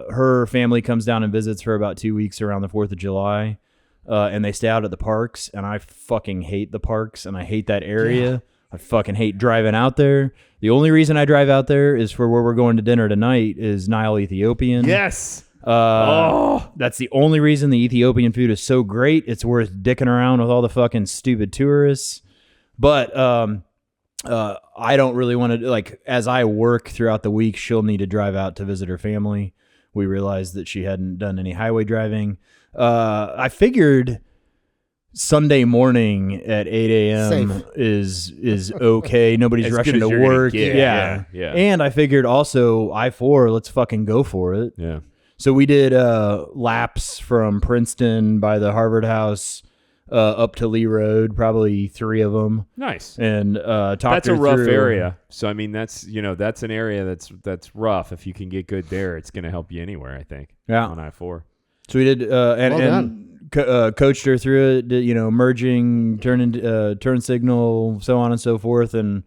her family comes down and visits for about 2 weeks around the 4th of July, and they stay out at the parks, and I fucking hate the parks, and I hate that area. Yeah. I fucking hate driving out there. The only reason I drive out there is for where we're going to dinner tonight is Nile Ethiopian. Yes. That's the only reason the Ethiopian food is so great. It's worth dicking around with all the fucking stupid tourists. But I don't really want to, like, as I work throughout the week, she'll need to drive out to visit her family. We realized that she hadn't done any highway driving. I figured Sunday morning at 8 a.m. Safe. is okay. Nobody's As rushing good as to you're gonna work. get. Yeah. Yeah. And I figured also I-4, let's fucking go for it. Yeah. So we did laps from Princeton by the Harvard House up to Lee Road, probably 3 of them. Nice. And That's a rough area. So I mean, that's an area that's rough. If you can get good there, it's going to help you anywhere, I think. Yeah. On I-4. So we did coached her through it, did, merging, turn signal, so on and so forth. And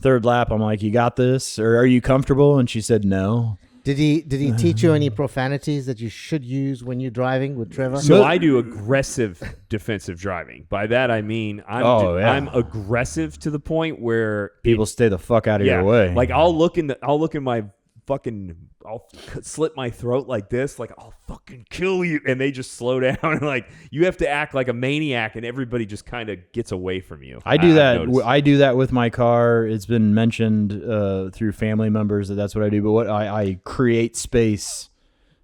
third lap, I'm like, you got this? Or are you comfortable? And she said no. Did he teach you any profanities that you should use when you're driving with Trevor? So I do aggressive defensive driving. By that I mean I'm aggressive to the point where people stay the fuck out of your way. Like I'll look in my fucking, I'll slit my throat like this, like I'll fucking kill you, and they just slow down and like you have to act like a maniac, and everybody just kind of gets away from you. I do that with my car. It's been mentioned through family members that's what I do. But what I create space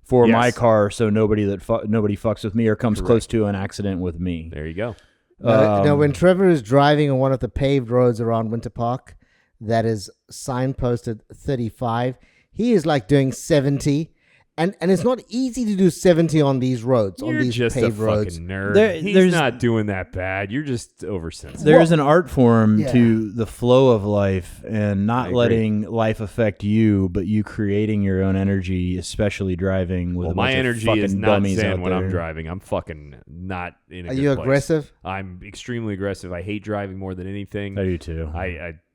for my car so nobody fucks with me or comes close to an accident with me. There you go. Now, when Trevor is driving on one of the paved roads around Winter Park that is signposted 35, he is like doing 70, and it's not easy to do 70 on these roads, on these just paved a roads. fucking nerd. He's not doing that bad. You're just oversensitive. There's an art form to the flow of life and not letting life affect you, but you creating your own energy, especially driving with my energy is not zen when I'm driving. I'm fucking not in a good place. Are you aggressive? I'm extremely aggressive. I hate driving more than anything. I do too.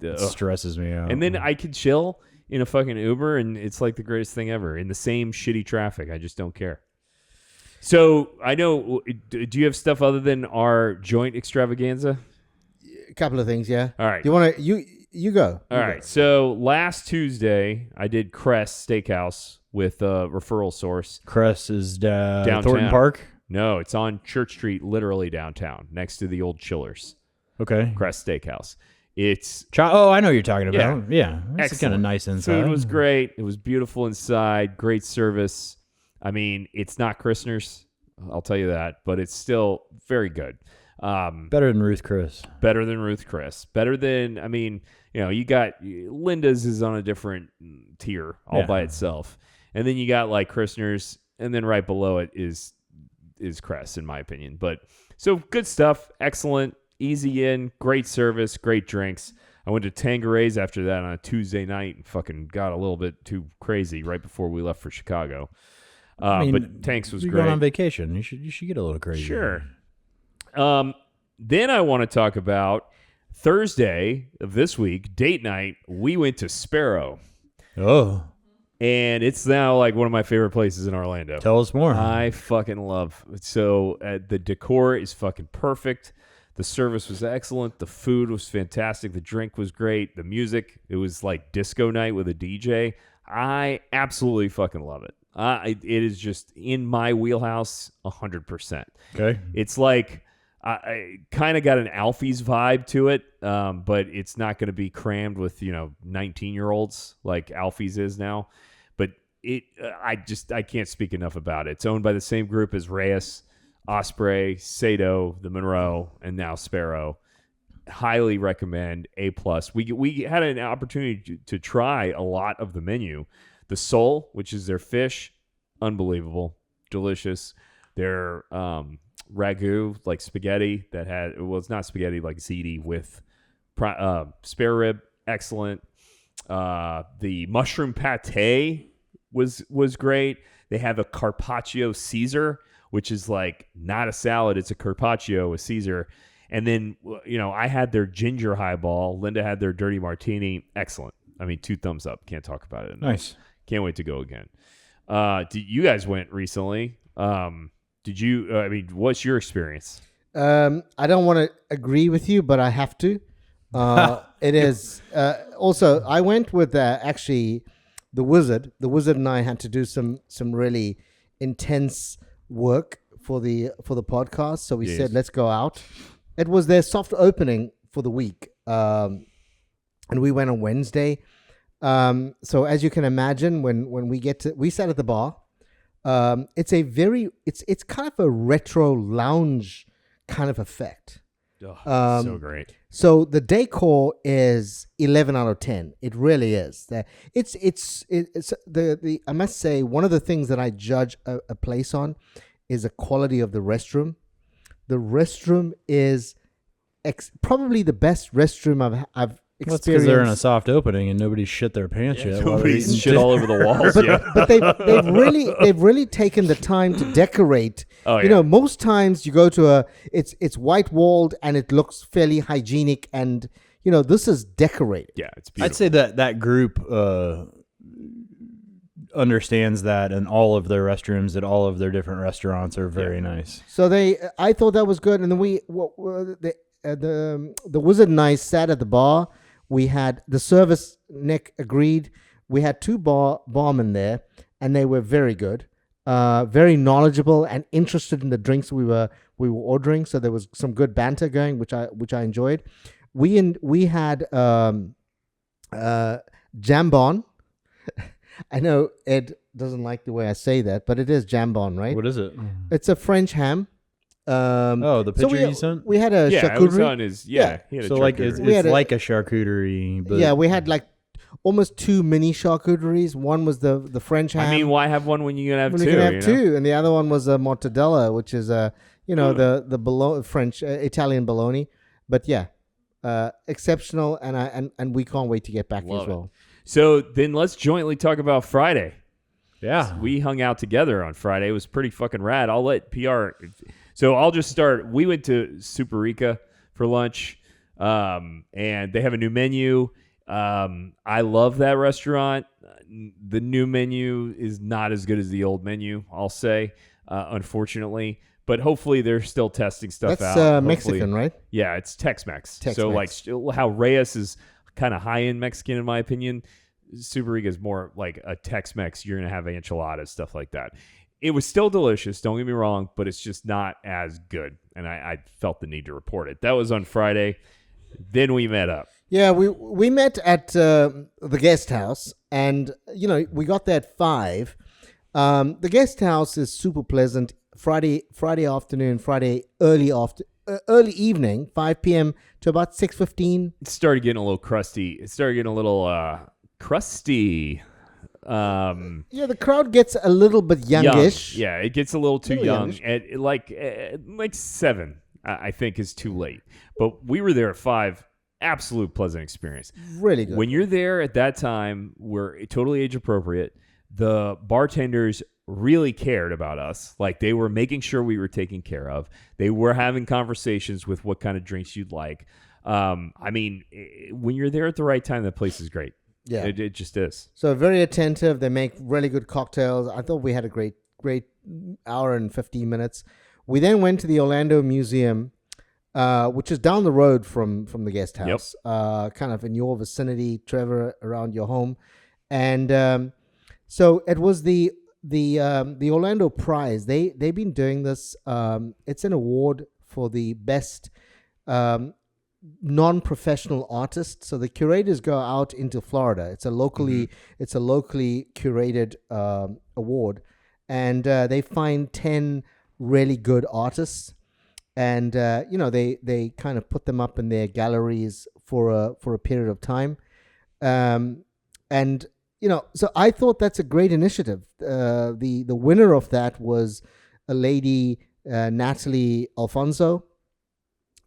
It stresses me out. And then I could chill in a fucking Uber, and it's like the greatest thing ever. In the same shitty traffic, I just don't care. So I know. Do you have stuff other than our joint extravaganza? A couple of things, yeah. All right. Do you want to? You go. All right. So last Tuesday, I did Crest Steakhouse with a referral source. Crest is downtown. Thornton Park? No, it's on Church Street, literally downtown, next to the old Chillers. Okay. Crest Steakhouse. It's I know what you're talking about. Yeah, it's kind of nice inside. Food was great. It was beautiful inside. Great service. I mean, it's not Christner's, I'll tell you that, but it's still very good. Better than Ruth Chris. Better than Ruth Chris. Better than, I mean, you got Linda's is on a different tier all by itself, and then you got like Christner's, and then right below it is Crest, in my opinion. But so good stuff. Excellent. Easy in, great service, great drinks. I went to Tangeray's after that on a Tuesday night and fucking got a little bit too crazy right before we left for Chicago. But Tanks was great. You're going on vacation. You should get a little crazy. Sure. Then I want to talk about Thursday of this week, date night. We went to Sparrow. Oh. And it's now like one of my favorite places in Orlando. Tell us more. I fucking love it. So the decor is fucking perfect. The service was excellent. The food was fantastic. The drink was great. The music, it was like disco night with a DJ. I absolutely fucking love it. It is just in my wheelhouse 100%. Okay. It's like I kind of got an Alfie's vibe to it, but it's not going to be crammed with 19-year-olds like Alfie's is now. But I can't speak enough about it. It's owned by the same group as Reyes, Osprey, Sato, the Monroe, and now Sparrow. Highly recommend. A+. We had an opportunity to try a lot of the menu. The sole, which is their fish, unbelievable, delicious. Their ragu, like spaghetti that had, it's not spaghetti, like ziti with spare rib, excellent. The mushroom pate was great. They have a carpaccio Caesar, which is like not a salad, it's a carpaccio with Caesar. And then, I had their ginger highball. Linda had their dirty martini. Excellent. I mean, 2 thumbs up. Can't talk about it enough. Nice. Can't wait to go again. You guys went recently. What's your experience? I don't want to agree with you, but I have to. It is. Also, I went with actually the Wizard. The Wizard and I had to do some really intense work for the podcast. So we said, let's go out. It was their soft opening for the week. And we went on Wednesday. So as you can imagine, when we sat at the bar, it's kind of a retro lounge kind of effect. So great. So the decor is 11 out of 10. It really is. It's the I must say, one of the things that I judge a place on is the quality of the restroom. The restroom is probably the best restroom I've Well, experienced. because they're in a soft opening and nobody shit their pants yet. while they're Nobody's eating shit all over the walls. But they've really taken the time to decorate. Oh, You know, most times you go to it's white walled and it looks fairly hygienic, and you know, this is decorated. Yeah, it's beautiful. I'd say that group understands that, and all of their restrooms at all of their different restaurants are very nice. So I thought that was good, and then the Wizard and I sat at the bar. We had the service. Nick agreed. We had 2 barmen there, and they were very good, very knowledgeable and interested in the drinks we were ordering. So there was some good banter going, which I enjoyed. We had jambon. I know Ed doesn't like the way I say that, but it is jambon, right? What is it? It's a French ham. The picture you sent? We had a It was charcuterie. on his, he had a So like charcuterie. it's like a charcuterie, but Yeah, we had like almost 2 mini charcuteries. One was the French ham. I mean, why have one when you can have when two? you can have you know? 2, and the other one was a mortadella, which is the French Italian bologna. But yeah, exceptional, and we can't wait to get back Love as well. So then let's jointly talk about Friday. yeah. We hung out together on Friday. It was pretty fucking rad. I'll let PR. So I'll just start. We went to Superica for lunch, and they have a new menu. I love that restaurant. The new menu is not as good as the old menu, I'll say, unfortunately. But hopefully they're still testing stuff That's out. Hopefully- Mexican, right? Yeah, it's Tex-Mex. Tex-Mex. So like how Reyes is kind of high-end Mexican in my opinion, Superica is more like a Tex-Mex. You're going to have enchiladas, stuff like that. It was still delicious, don't get me wrong, but it's just not as good. And I felt the need to report it. That was on Friday. Then we met up. Yeah, we met at the Guesthouse, and you know, we got there at 5. The Guesthouse is super pleasant. Friday afternoon, Friday early evening, 5 p.m. to about 6:15. It started getting a little crusty. It started getting a little crusty. Yeah, the crowd gets a little bit youngish. Yeah, it gets a little too Little young. youngish. At like 7, I think is too late. But we were there at 5. Absolute pleasant experience. Really good. When you're there at that time, we're totally age appropriate. The bartenders really cared about us. Like they were making sure we were taken care of. They were having conversations with what kind of drinks you'd like. I mean, when you're there at the right time, that place is great. Yeah. It just is. So very attentive. They make really good cocktails. I thought we had a great hour and 15 minutes. We then went to the Orlando Museum, which is down the road from the Guesthouse, kind of in your vicinity, Trevor, around your home. And so it was the Orlando Prize. They've been doing this. It's an award for the best non-professional artist. So the curators go out into Florida. It's a locally curated award, and they find 10 really good artists, and you know, they kind of put them up in their galleries for a period of time, and you know, so I thought that's a great initiative. The winner of that was a lady, Natalie Alfonso.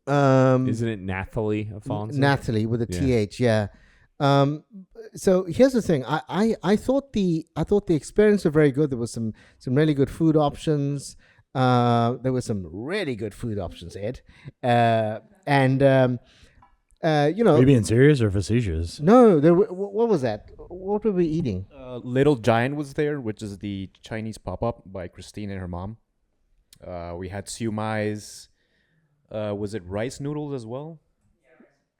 Isn't it Nathalie Alfonso? Nathalie with a Yeah. TH, yeah. So here's the thing. I thought the experience was very good. There was some really good food options. There were some really good food options, Ed. And you know, Are you being serious or facetious? no, what was that? What were we eating? Little Giant was there, which is the Chinese pop-up by Christine and her mom. We had siu mais. Was it rice noodles as well?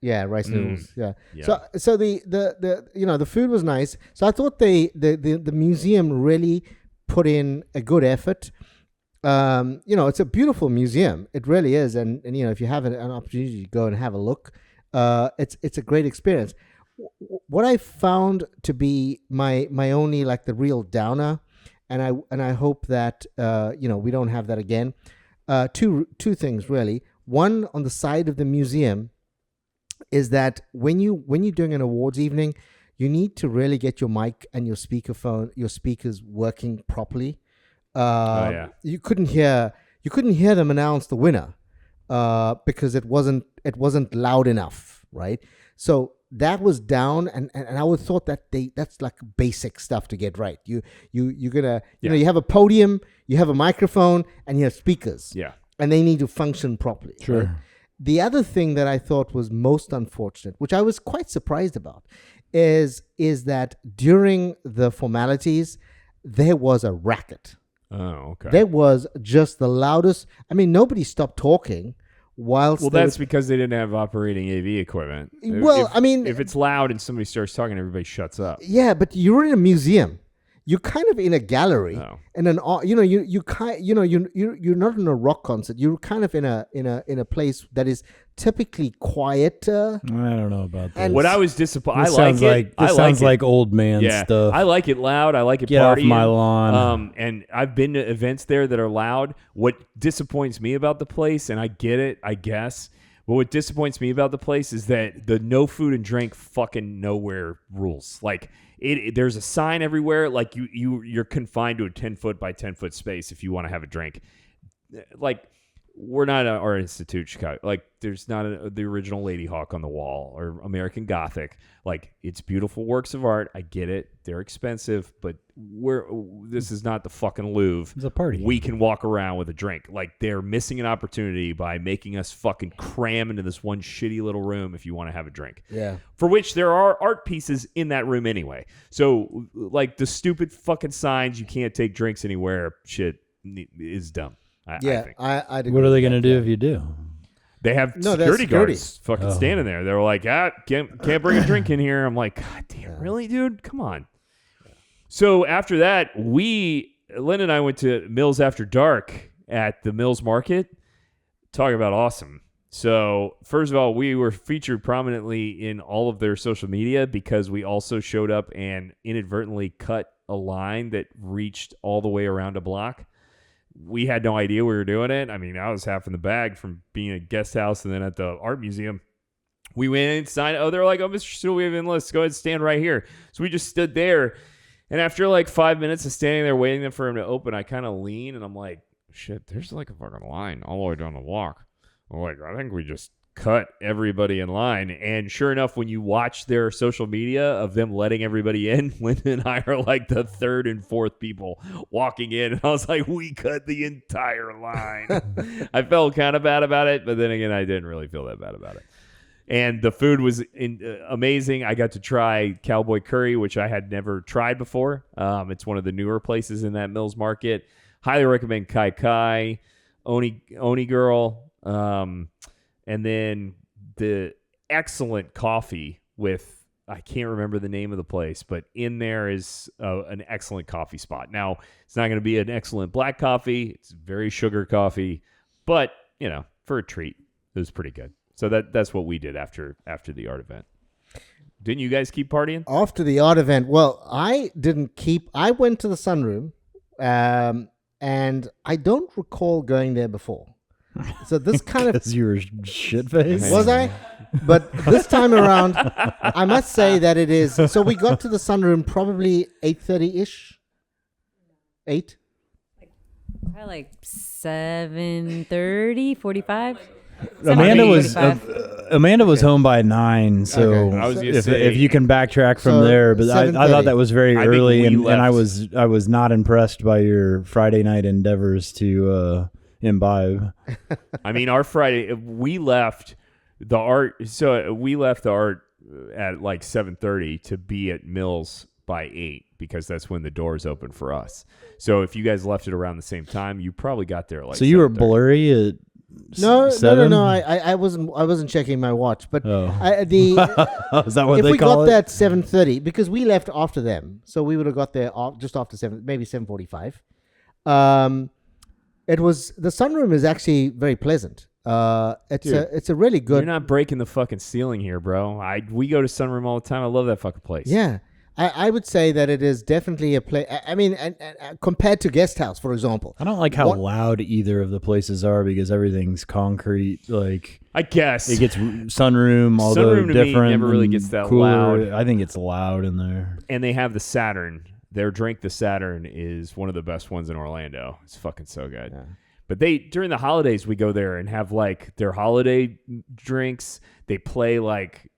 Yeah, rice noodles. Yeah. Yeah. So the you know, the food was nice. So I thought the museum really put in a good effort. You know, it's a beautiful museum. It really is. And you know, if you have an opportunity to go and have a look, it's a great experience. What I found to be my only, like, the real downer, and I hope that you know, we don't have that again. Two things really. One on the side of the museum is that when you're doing an awards evening, you need to really get your mic and your speakers working properly. You couldn't hear them announce the winner because it wasn't loud enough, right? So that was down, and I would thought that's like basic stuff to get right. You're gonna you have a podium, you have a microphone, and you have speakers. Yeah. And they need to function properly. Sure. Right? The other thing that I thought was most unfortunate, which I was quite surprised about, is that during the formalities, there was a racket. Oh, okay. There was just the loudest. I mean, nobody stopped talking whilst. Well, that's because they didn't have operating AV equipment. Well, if it's loud and somebody starts talking, everybody shuts up. Yeah, but you're in a museum. You're kind of in a gallery, and you're not in a rock concert. You're kind of in a place that is typically quieter. I don't know about that. And what I was disappointed. This sounds like old man stuff. I like it loud. I like it. Get partying. off my lawn. And I've been to events there that are loud. What disappoints me about the place, and I get it, I guess. But what disappoints me about the place is that the no food and drink fucking nowhere rules. Like there's a sign everywhere. Like you're confined to a 10-foot by 10-foot space if you want to have a drink. Like we're not our institute, Chicago. Like there's not the original Lady Hawk on the wall or American Gothic. Like it's beautiful works of art. I get it. They're expensive, but this is not the fucking Louvre. It's a party. We can walk around with a drink. Like they're missing an opportunity by making us fucking cram into this one shitty little room if you want to have a drink. Yeah. For which there are art pieces in that room anyway. So like the stupid fucking signs, you can't take drinks anywhere, shit is dumb. I think. What are they going to do if you do? They have security guards fucking standing there. They're like, can't bring a drink in here. I'm like, God damn, really, dude? Come on. So after that, Lynn and I went to Mills After Dark at the Mills Market. Talk about awesome. So first of all, we were featured prominently in all of their social media because we also showed up and inadvertently cut a line that reached all the way around a block. We had no idea we were doing it. I mean, I was half in the bag from being at Guesthouse and then at the art museum. We went inside. Oh, they're like, oh, Mr. Stool, we have an list. Go ahead and stand right here. So we just stood there. And after like 5 minutes of standing there waiting for him to open, I kind of lean and I'm like, shit, there's like a fucking line all the way down the block. I'm like, I think we just cut everybody in line. And sure enough, when you watch their social media of them letting everybody in, Linda and I are like the third and fourth people walking in. And I was like, we cut the entire line. I felt kind of bad about it, but then again, I didn't really feel that bad about it. And the food was amazing. I got to try cowboy curry, which I had never tried before. It's one of the newer places in that Mills Market. Highly recommend Kai Kai, Oni Girl, and then the excellent coffee with, I can't remember the name of the place, but in there is an excellent coffee spot. Now, it's not going to be an excellent black coffee. It's very sugar coffee, but, for a treat, it was pretty good. So that's what we did after the art event. Didn't you guys keep partying? After the art event, well, I didn't keep. I went to the sunroom, and I don't recall going there before. So this kind of because you were shit faced. Was I? But this time around, I must say that it is. So we got to the sunroom probably 8:30-ish. 8. Probably like 7:30, 45. Amanda was home by 9, so okay. if you can backtrack from there, but I thought that was very early, and I was not impressed by your Friday night endeavors to imbibe. I mean, our Friday we left the art at like 7:30 to be at Mills by 8 because that's when the doors open for us. So if you guys left it around the same time, you probably got there like. So you were blurry at. No. 7? I wasn't checking my watch, but is that what if they we call got it? there at 7:30 because we left after them, so we would have got there just after 7, maybe 7:45. It was the sunroom is actually very pleasant. It's a really good. You're not breaking the fucking ceiling here, bro. We go to sunroom all the time. I love that fucking place. Yeah, I would say that it is definitely a place. I mean, compared to Guesthouse, for example. I don't like how loud either of the places are because everything's concrete. Like, I guess it gets sunroom, although Sunroom to me different. never really and gets that cooler. loud. I think it's loud in there. And they have the Saturn. Their drink, the Saturn, is one of the best ones in Orlando. It's fucking so good. Yeah. But during the holidays, we go there and have like their holiday drinks. They play like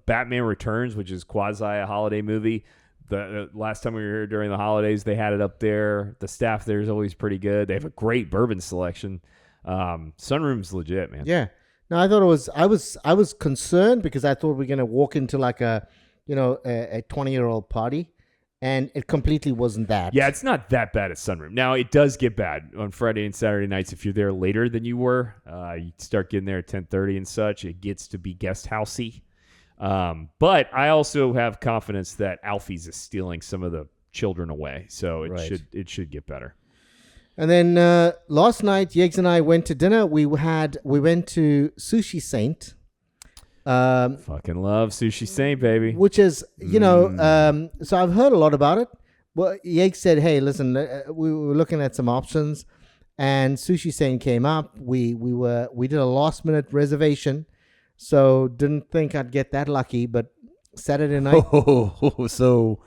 Batman Returns, which is quasi a holiday movie. The last time we were here during the holidays, they had it up there. The staff there is always pretty good. They have a great bourbon selection. Sunroom's legit, man. Yeah. No, I thought it was. I was concerned because I thought we are gonna walk into like a 20-year-old party, and it completely wasn't that. Yeah, it's not that bad at Sunroom. Now, it does get bad on Friday and Saturday nights. If you're there later than you were, you start getting there at 10:30 and such. It gets to be guest housey. But I also have confidence that Alfie's is stealing some of the children away, so it should get better. And then last night, Yegs and I went to dinner. We went to Sushi Saint. Fucking love Sushi Saint, baby. Which is, so I've heard a lot about it. Well, Yegs said, hey, listen, we were looking at some options, and Sushi Saint came up. We did a last minute reservation, so didn't think I'd get that lucky, but Saturday night. So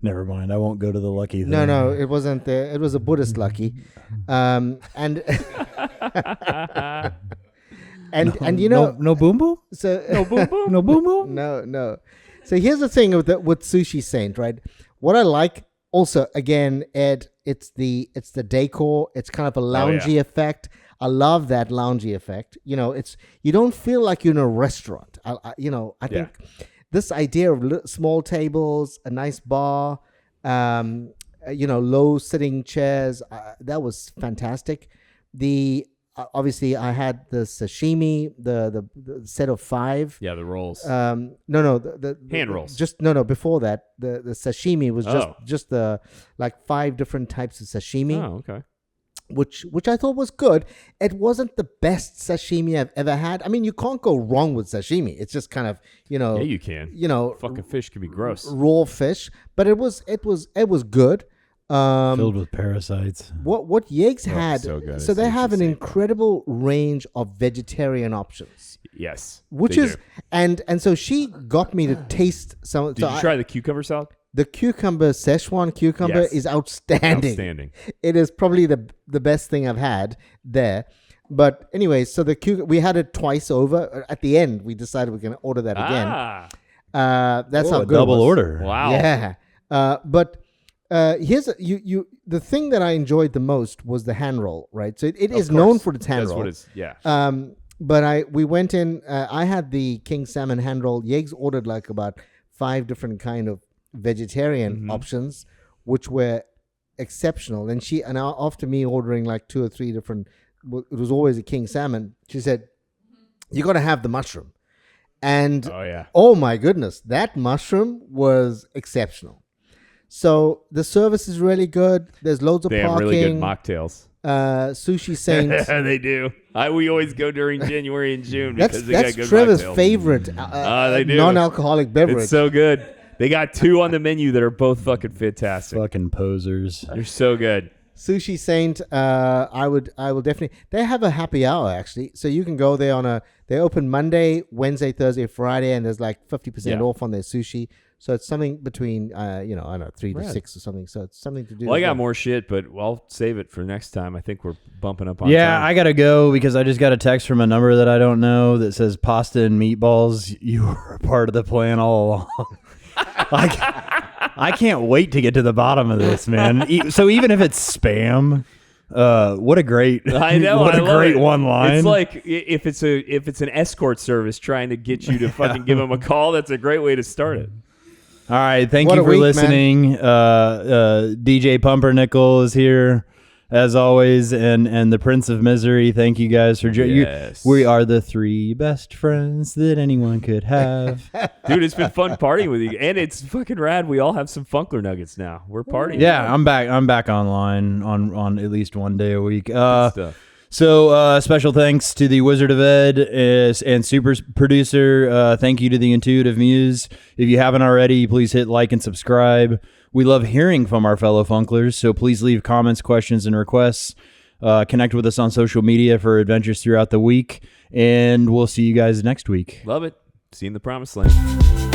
never mind. I won't go to the lucky thing. No, it wasn't there. It was a Buddhist lucky. And and you know, no boom boom. So No boom boom. No boom boom. No. So here's the thing with Sushi Saint, right? What I like also, again, Ed, it's the decor. It's kind of a loungy effect. I love that loungy effect. You don't feel like you're in a restaurant. I think this idea of small tables, a nice bar, low sitting chairs, that was fantastic. Obviously, I had the sashimi, the set of 5. Yeah, the rolls. The hand rolls. Before that, the sashimi was just the like 5 different types of sashimi. Oh, okay. Which I thought was good. It wasn't the best sashimi I've ever had. I mean, you can't go wrong with sashimi. It's just kind of, Yeah, you can. Fucking fish can be gross. Raw fish, but it was good. Filled with parasites. What Yegs had, so they have an incredible range of vegetarian options. Yes, which is and so she got me to taste some. Did you try the cucumber salad? The Szechuan cucumber is outstanding. It is probably the best thing I've had there. But anyway, so we had it twice over. At the end, we decided we're going to order that again. That's how good double it was. order. Wow. Yeah. But here's the thing that I enjoyed the most was the hand roll, right? So it is known for its hand roll. That's what it's, yeah. But we went in. I had the king salmon hand roll. Yegs ordered like about 5 different kind of vegetarian options, which were exceptional. And after me ordering like 2 or 3 different, it was always a king salmon. She said, "You got to have the mushroom." And oh my goodness, that mushroom was exceptional. So the service is really good. There's loads of parking. They have really good mocktails. Sushi Saint. They do. We always go during January and June that's they got good Trevor's mocktails. favorite They do. non-alcoholic beverage. It's so good. They got 2 on the menu that are both fucking fantastic. Fucking posers. They're so good. Sushi Saint, I will definitely. They have a happy hour actually, so you can go there they open Monday, Wednesday, Thursday, Friday, and there's like 50% off on their sushi. So it's something between I don't know, 3 to 6 or something. So it's something to do. Well, I got more shit, but I'll save it for next time. I think we're bumping up on time. I gotta go because I just got a text from a number that I don't know that says pasta and meatballs. You were a part of the plan all along. I can't wait to get to the bottom of this, man. So even if it's spam, what a great one line. It's like if it's an escort service trying to get you to fucking give them a call, that's a great way to start it. All right, thank you for listening. DJ Pumpernickel is here as always, and the Prince of Misery. Thank you guys for yes. We are the 3 best friends that anyone could have. Dude, it's been fun partying with you, and it's fucking rad. We all have some Funkler nuggets now. We're partying. Yeah, I'm back online on at least one day a week. So special thanks to the Wizard of Ed and super producer. Thank you to the Intuitive Muse. If you haven't already, please hit like and subscribe. We love hearing from our fellow Funklers, so please leave comments, questions, and requests. Connect with us on social media for adventures throughout the week, and we'll see you guys next week. Love it. See you in the promised land.